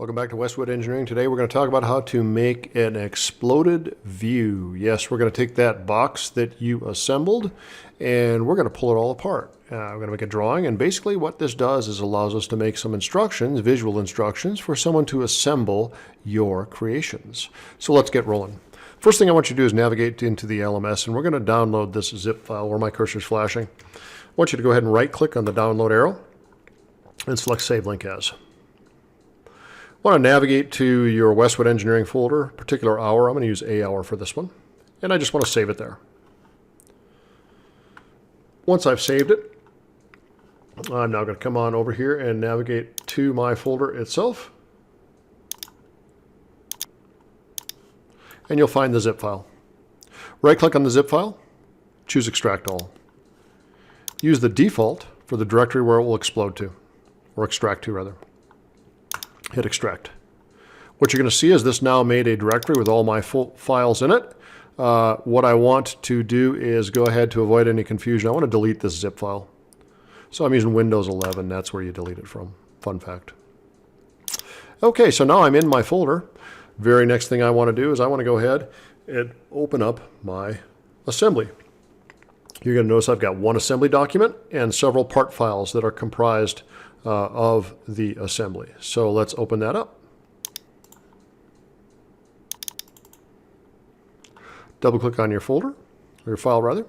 Welcome back to Westwood Engineering. Today we're going to talk about how to make an exploded view. Yes, we're going to take that box that you assembled and we're going to pull it all apart. We're going to make a drawing, and basically what this does is allows us to make some instructions, visual instructions, for someone to assemble your creations. So let's get rolling. First thing I want you to do is navigate into the LMS, and we're going to download this zip file where my cursor is flashing. I want you to go ahead and right click on the download arrow and select Save Link As. I want to navigate to your Westwood Engineering folder, particular hour. I'm going to use A hour for this one, and I just want to save it there. Once I've saved it, I'm now going to come on over here and navigate to my folder itself, and you'll find the zip file. Right click on the zip file, choose Extract All. Use the default for the directory where it will explode to, or extract to rather. Hit extract. What you're going to see is this now made a directory with all my full files in it. What I want to do is go ahead, to avoid any confusion, I want to delete this zip file. So I'm using Windows 11. That's where you delete it from. Fun fact. Okay, so now I'm in my folder. Very next thing I want to do is I want to go ahead and open up my assembly. You're going to notice I've got one assembly document and several part files that are comprised of the assembly. So let's open that up. Double click on your folder, or your file rather.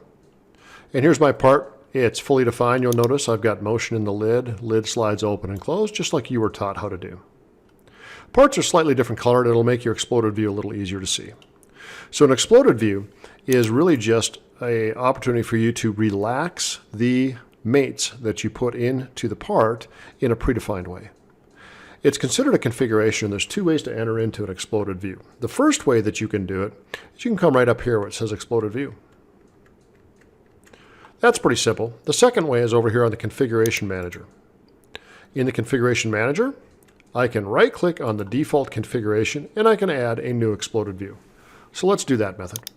And here's my part. It's fully defined. You'll notice I've got motion in the lid. Lid slides open and close, just like you were taught how to do. Parts are slightly different colored. It'll make your exploded view a little easier to see. So an exploded view is really just an opportunity for you to relax the mates that you put into the part in a predefined way. It's considered a configuration. There's two ways to enter into an exploded view. The first way that you can do it is you can come right up here where it says exploded view. That's pretty simple. The second way is over here on the configuration manager. In the configuration manager, I can right click on the default configuration and I can add a new exploded view. So let's do that method.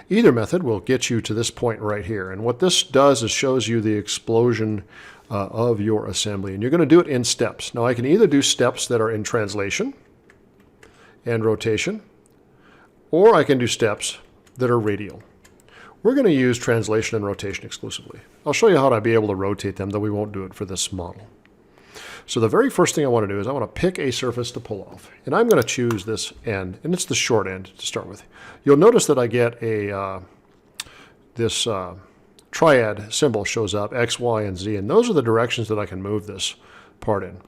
Either method will get you to this point right here. And what this does is shows you the explosion of your assembly. And you're going to do it in steps. Now I can either do steps that are in translation and rotation, or I can do steps that are radial. We're going to use translation and rotation exclusively. I'll show you how to be able to rotate them, though we won't do it for this model. So the very first thing I want to do is I want to pick a surface to pull off. And I'm going to choose this end, and it's the short end to start with. You'll notice that I get a this triad symbol shows up, X, Y, and Z, and those are the directions that I can move this part in.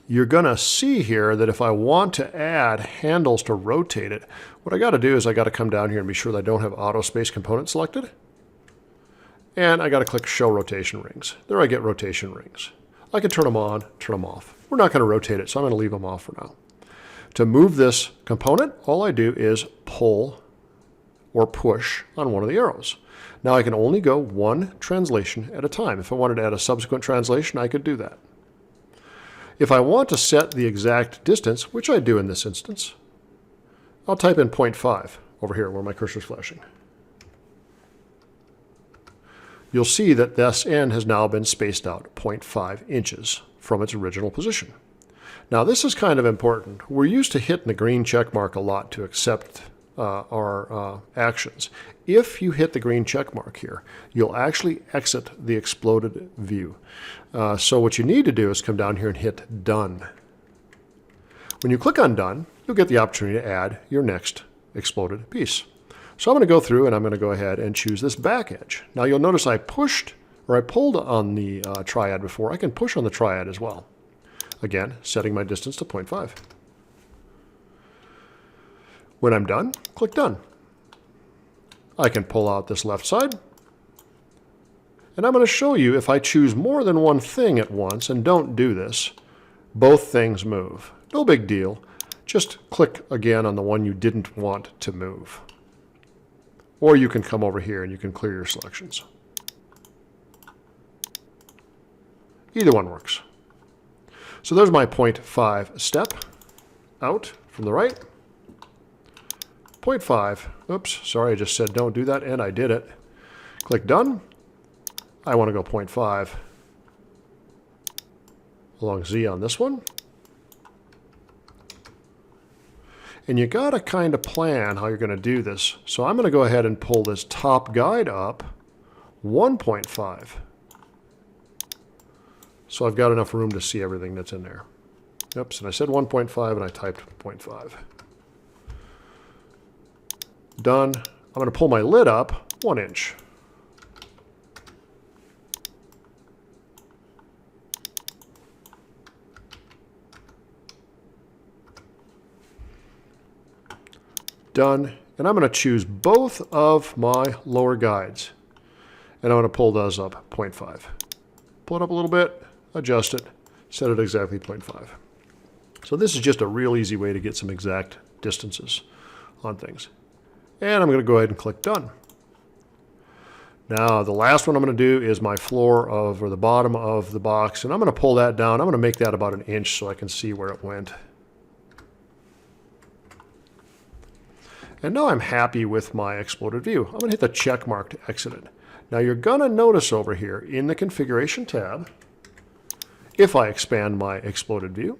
You're going to see here that if I want to add handles to rotate it, what I got to do is I got to come down here and be sure that I don't have auto space component selected. And I got to click Show Rotation Rings. There I get rotation rings. I can turn them on, turn them off. We're not going to rotate it, so I'm going to leave them off for now. To move this component, all I do is pull or push on one of the arrows. Now I can only go one translation at a time. If I wanted to add a subsequent translation, I could do that. If I want to set the exact distance, which I do in this instance, I'll type in 0.5 over here where my cursor is flashing. You'll see that this end has now been spaced out 0.5 inches from its original position. Now this is kind of important. We're used to hitting the green check mark a lot to accept our actions. If you hit the green check mark here, you'll actually exit the exploded view. So what you need to do is come down here and hit Done. When you click on Done, you'll get the opportunity to add your next exploded piece. So I'm going to go through and I'm going to go ahead and choose this back edge. Now you'll notice I pulled on the triad before. I can push on the triad as well. Again, setting my distance to 0.5. When I'm done, click Done. I can pull out this left side. And I'm going to show you if I choose more than one thing at once and don't do this, both things move. No big deal. Just click again on the one you didn't want to move. Or you can come over here and you can clear your selections. Either one works. So there's my 0.5 step out from the right. 0.5. Oops, sorry, I just said don't do that, and I did it. Click Done. I want to go 0.5 along Z on this one. And you got to kind of plan how you're going to do this. So I'm going to go ahead and pull this top guide up 1.5. So I've got enough room to see everything that's in there. Oops, and I said 1.5 and I typed 0.5. Done. I'm going to pull my lid up 1 inch. Done. And I'm going to choose both of my lower guides. And I'm going to pull those up 0.5. Pull it up a little bit, adjust it, set it exactly 0.5. So this is just a real easy way to get some exact distances on things. And I'm going to go ahead and click Done. Now the last one I'm going to do is my floor of, or the bottom of the box, and I'm going to pull that down. I'm going to make that about 1 inch so I can see where it went. And now I'm happy with my exploded view. I'm going to hit the check mark to exit it. Now you're going to notice over here in the Configuration tab, if I expand my exploded view,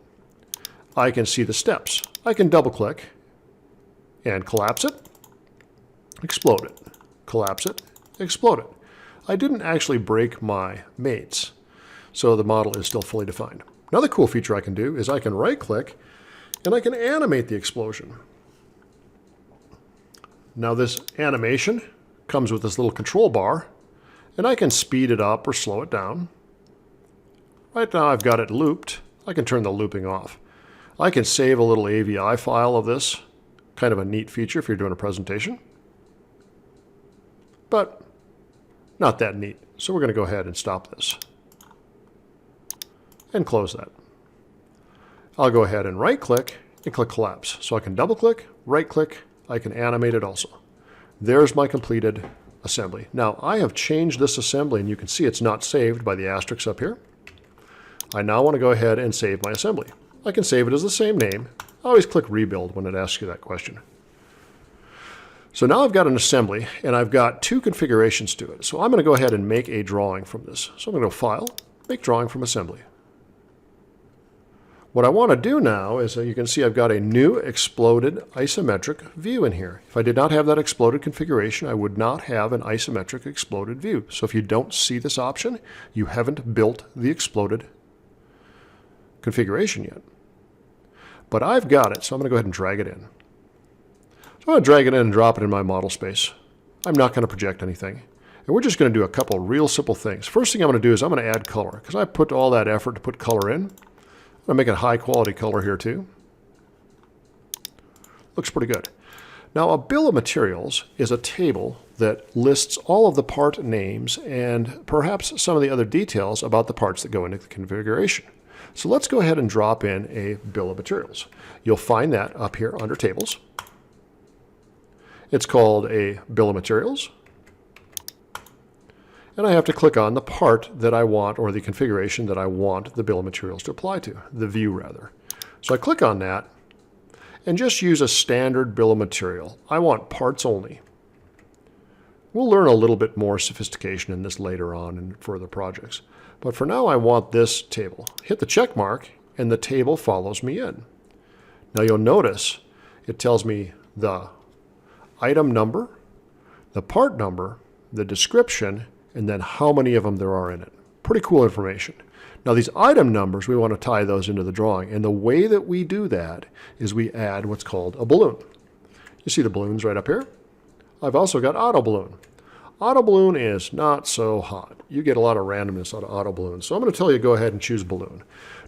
I can see the steps. I can double click and collapse it, explode it, collapse it, explode it. I didn't actually break my mates, so the model is still fully defined. Another cool feature I can do is I can right click and I can animate the explosion. Now this animation comes with this little control bar, and I can speed it up or slow it down. Right now I've got it looped. I can turn the looping off. I can save a little AVI file of this. Kind of a neat feature if you're doing a presentation. But not that neat. So we're going to go ahead and stop this. And close that. I'll go ahead and right click and click collapse. So I can double click, right click, I can animate it also. There's my completed assembly. Now I have changed this assembly and you can see it's not saved by the asterisk up here. I now want to go ahead and save my assembly. I can save it as the same name. I always click rebuild when it asks you that question. So now I've got an assembly and I've got 2 configurations to it. So I'm going to go ahead and make a drawing from this. So I'm going to go File, Make Drawing from Assembly. What I want to do now is you can see I've got a new exploded isometric view in here. If I did not have that exploded configuration, I would not have an isometric exploded view. So if you don't see this option, you haven't built the exploded configuration yet. But I've got it, so I'm going to go ahead and drag it in. So I'm going to drag it in and drop it in my model space. I'm not going to project anything. And we're just going to do a couple real simple things. First thing I'm going to do is I'm going to add color, because I put all that effort to put color in. I'm going to make it high quality color here too. Looks pretty good. Now a bill of materials is a table that lists all of the part names and perhaps some of the other details about the parts that go into the configuration. So let's go ahead and drop in a bill of materials. You'll find that up here under tables. It's called a bill of materials. And I have to click on the part that I want, or the configuration that I want the bill of materials to apply to, the view rather. So I click on that and just use a standard bill of material. I want parts only. We'll learn a little bit more sophistication in this later on in further projects. But for now I want this table. Hit the check mark and the table follows me in. Now you'll notice it tells me the item number, the part number, the description, and then how many of them there are in it. Pretty cool information. Now these item numbers, we want to tie those into the drawing. And the way that we do that is we add what's called a balloon. You see the balloons right up here? I've also got auto balloon. Auto balloon is not so hot. You get a lot of randomness out of auto balloons. So I'm going to tell you go ahead and choose balloon.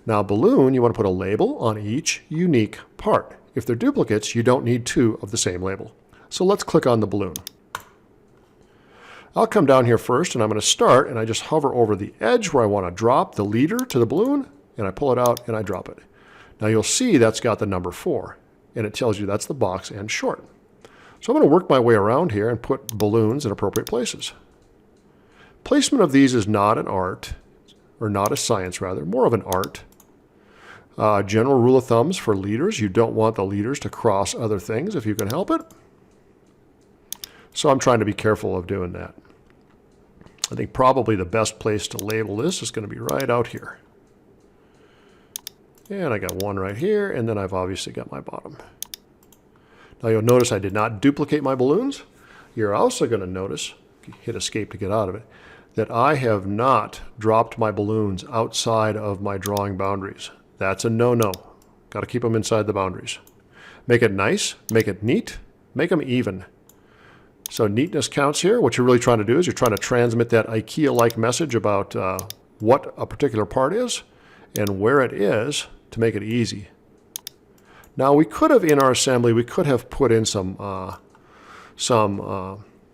Now balloon, you want to put a label on each unique part. If they're duplicates, you don't need 2 of the same label. So let's click on the balloon. I'll come down here first and I'm going to start and I just hover over the edge where I want to drop the leader to the balloon and I pull it out and I drop it. Now you'll see that's got the number 4 and it tells you that's the box and short. So I'm going to work my way around here and put balloons in appropriate places. Placement of these is not an art, or not a science rather, more of an art. General rule of thumbs for leaders, you don't want the leaders to cross other things if you can help it. So I'm trying to be careful of doing that. I think probably the best place to label this is going to be right out here. And I got one right here, and then I've obviously got my bottom. Now you'll notice I did not duplicate my balloons. You're also going to notice, hit escape to get out of it, that I have not dropped my balloons outside of my drawing boundaries. That's a no-no. Got to keep them inside the boundaries. Make it nice, make it neat, make them even. So neatness counts here. What you're really trying to do is you're trying to transmit that IKEA-like message about what a particular part is and where it is to make it easy. Now we could have, in our assembly, we could have put in some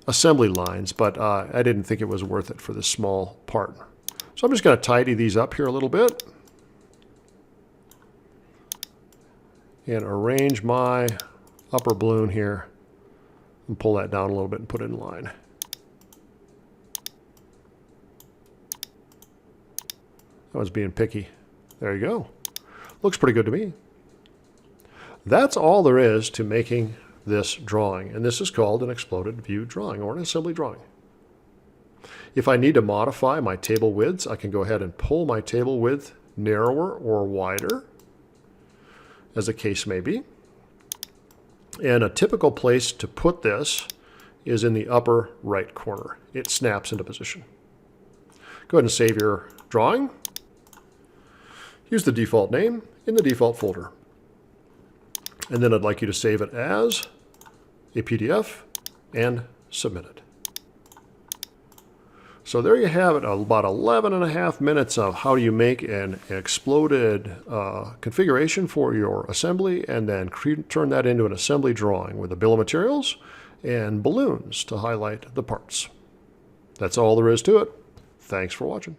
assembly lines, but I didn't think it was worth it for this small part. So I'm just going to tidy these up here a little bit and arrange my upper balloon here and pull that down a little bit and put it in line. I was being picky. There you go. Looks pretty good to me. That's all there is to making this drawing, and this is called an exploded view drawing or an assembly drawing. If I need to modify my table widths, I can go ahead and pull my table width narrower or wider, as the case may be. And a typical place to put this is in the upper right corner. It snaps into position. Go ahead and save your drawing. Use the default name in the default folder. And then I'd like you to save it as a PDF and submit it. So there you have it, about 11.5 minutes of how do you make an exploded configuration for your assembly and then turn that into an assembly drawing with a bill of materials and balloons to highlight the parts. That's all there is to it. Thanks for watching.